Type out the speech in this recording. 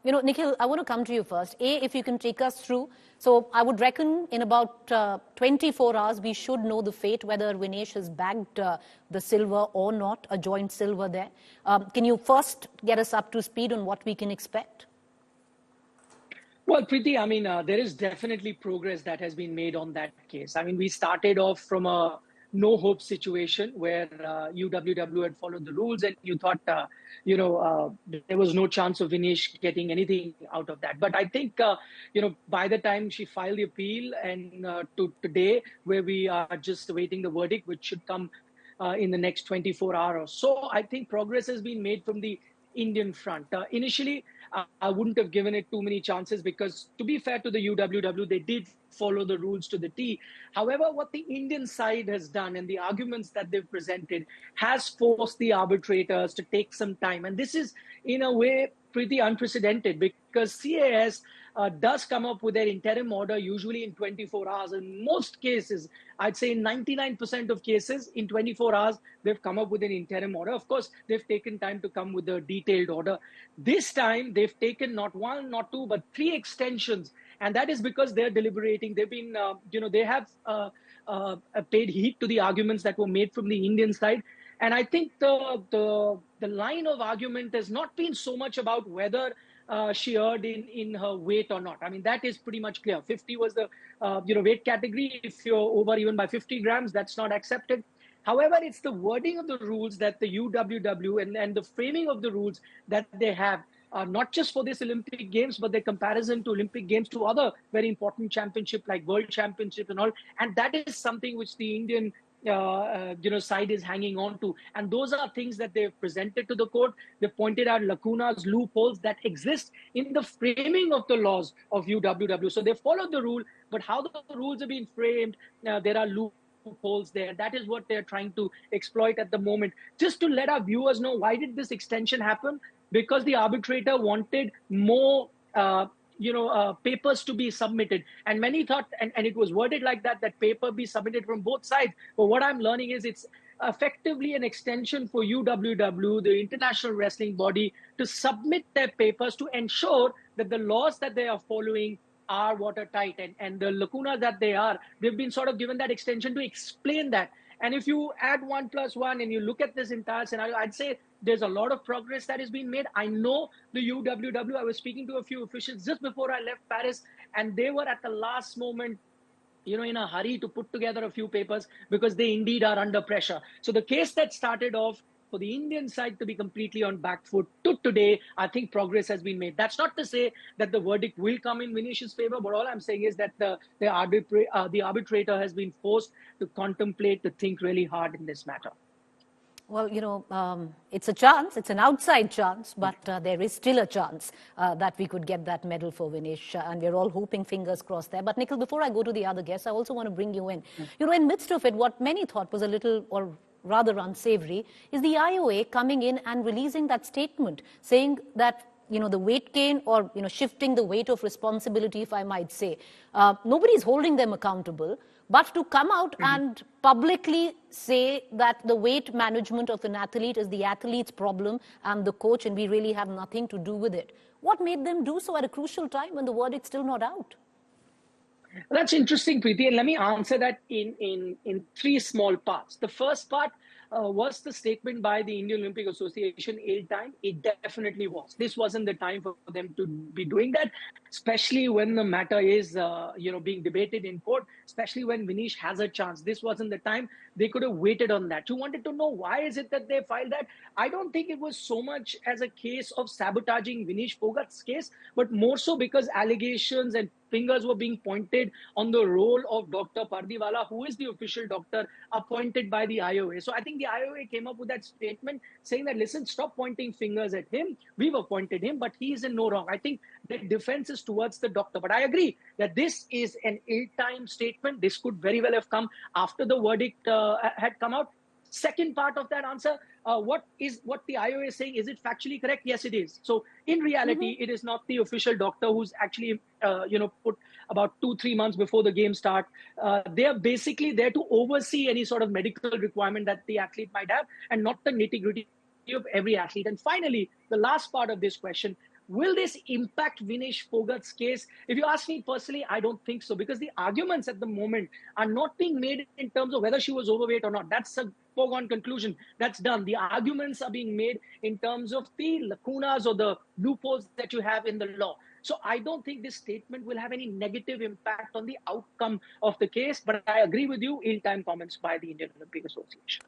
Nikhil, I want to come to you first. If you can take us through. So I would reckon in about 24 hours, we should know the fate, whether Vinesh has bagged the silver or not, a joint silver there. Can you first get us up to speed on what we can expect? Well, Preeti, I mean, there is definitely progress that has been made on that case. I mean, we started off from a no hope situation where UWW had followed the rules, and you thought, there was no chance of Vinesh getting anything out of that. But I think, by the time she filed the appeal and to today, where we are just awaiting the verdict, which should come in the next 24 hours. So I think progress has been made from the Indian front. Initially, I wouldn't have given it too many chances because, to be fair to the UWW, they did follow the rules to the T. However, what the Indian side has done and the arguments that they've presented has forced the arbitrators to take some time. And this is, in a way, pretty unprecedented because CAS does come up with their interim order usually in 24 hours. In most cases, I'd say in 99% of cases, in 24 hours, they've come up with an interim order. Of course, they've taken time to come with a detailed order. This time, they've taken not one, not two, but three extensions. And that is because they're deliberating. They've been, they have paid heed to the arguments that were made from the Indian side. And I think the line of argument has not been so much about whether she erred in her weight or not. I mean, that is pretty much clear. 50 was the weight category. If you're over even by 50 grams, that's not accepted. However, it's the wording of the rules that the UWW and the framing of the rules that they have, not just for this Olympic Games, but their comparison to Olympic Games to other very important championships like World Championship and all. And that is something which the Indian side is hanging on to. And those are things that they've presented to the court. They've pointed out lacunas, loopholes that exist in the framing of the laws of UWW. So they followed the rule, but how the rules have been framed, there are loopholes there. That is what they're trying to exploit at the moment. Just to let our viewers know, why did this extension happen? Because the arbitrator wanted more papers to be submitted. And many thought, and it was worded like that paper be submitted from both sides. But what I'm learning is it's effectively an extension for UWW, the international wrestling body, to submit their papers to ensure that the laws that they are following are watertight. And the lacunas that they've been sort of given that extension to explain that. And if you add 1 + 1 and you look at this entire scenario, I'd say there's a lot of progress that has been made. I know the UWW, I was speaking to a few officials just before I left Paris, and they were at the last moment, in a hurry to put together a few papers because they indeed are under pressure. So the case that started off for the Indian side to be completely on back foot to today, I think progress has been made. That's not to say that the verdict will come in Vinesh's favor, but all I'm saying is that the arbitrator has been forced to contemplate, to think really hard in this matter. Well, it's a chance. It's an outside chance, but there is still a chance that we could get that medal for Vinesh, and we're all hoping, fingers crossed there. But Nikhil, before I go to the other guests, I also want to bring you in. In midst of it, what many thought was a little, or rather unsavory, is the IOA coming in and releasing that statement saying that the weight gain or shifting the weight of responsibility, if I might say, nobody's holding them accountable. But to come out and publicly say that the weight management of an athlete is the athlete's problem and the coach, and we really have nothing to do with it. What made them do so at a crucial time when the verdict's still not out? That's interesting, Preeti, and let me answer that in three small parts. The first part was the statement by the Indian Olympic Association ill-timed? It definitely was. This wasn't the time for them to be doing that, especially when the matter is, being debated in court, especially when Vinesh has a chance. This wasn't the time. They could have waited on that. You wanted to know why is it that they filed that? I don't think it was so much as a case of sabotaging Vinesh Phogat's case, but more so because allegations and fingers were being pointed on the role of Dr. Pardiwala, who is the official doctor appointed by the IOA. So I think the IOA came up with that statement saying that, listen, stop pointing fingers at him. We've appointed him, but he is in no wrong. I think the defense is towards the doctor. But I agree that this is an ill-timed statement. This could very well have come after the verdict had come out. Second part of that answer, what the IOA is saying, is it factually correct? Yes, it is. So in reality, it is not the official doctor who's actually, put about 2-3 months before the game start. They are basically there to oversee any sort of medical requirement that the athlete might have and not the nitty-gritty of every athlete. And finally, the last part of this question, Will this impact Vinesh Phogat's case? If you ask me personally, I don't think so, because the arguments at the moment are not being made in terms of whether she was overweight or not. That's a foregone conclusion. That's done. The arguments are being made in terms of the lacunas or the loopholes that you have in the law. So I don't think this statement will have any negative impact on the outcome of the case. But I agree with you, ill-timed comments by the Indian Olympic Association.